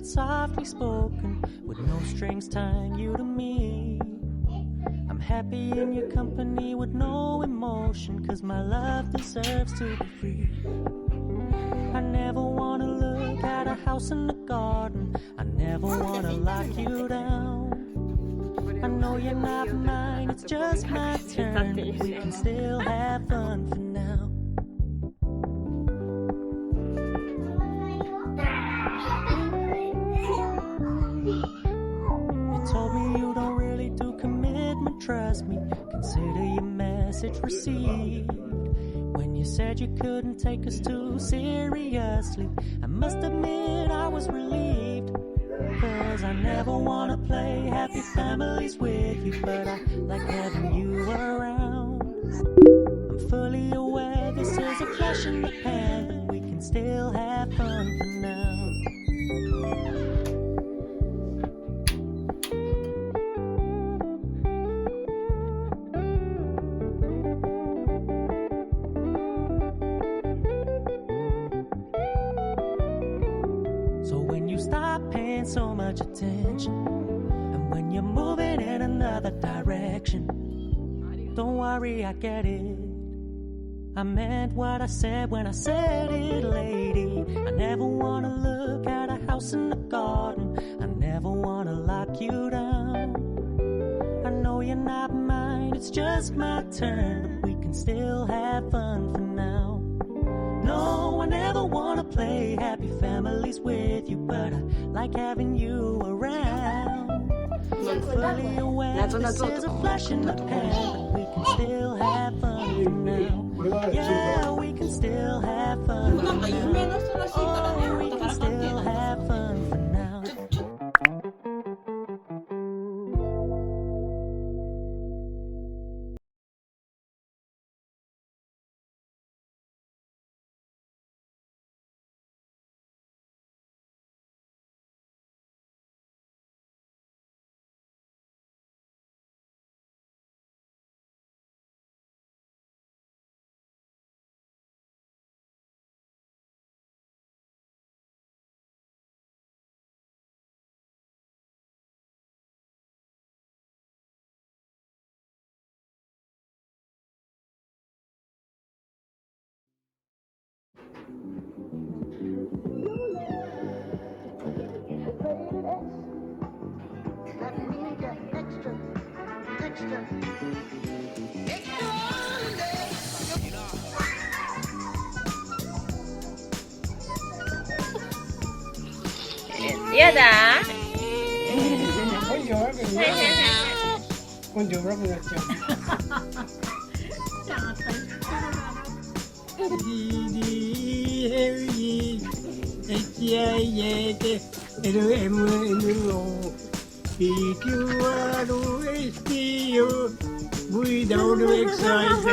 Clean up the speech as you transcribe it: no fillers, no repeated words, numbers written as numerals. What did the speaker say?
Softly spoken, with no strings tying you to me. I'm happy in your company with no emotion, 'cause my love deserves to be free. I never wanna look at a house in the garden, I never wanna lock you down. I know you're not mine, it's just my turn, but we can still have fun for now. Told me you don't really do commitment, trust me, consider your message received. When you said you couldn't take us too seriously, I must admit I was relieved. 'Cause I never wanna play happy families with you, but I like having you around. I'm fully aware this is a flash in the pan, but we can still have fun for now. So when you stop paying so much attention, and when you're moving in another direction, don't worry, I get it. I meant what I said when I said it, lady. I never wanna look at a house in the garden, I never wanna lock you down. I know you're not mine, it's just my turn, but we can still have fun for now. No, I never wanna play happy families with you, but I like having you around. I'm fully aware this is a flash in the pan, but we can still have fun for now. Yeah, we can still have fun for now. Oh, we can still have fun for now. 야다. 먼저 뭐라고 했죠? LMNO PQRSTU VWXYZ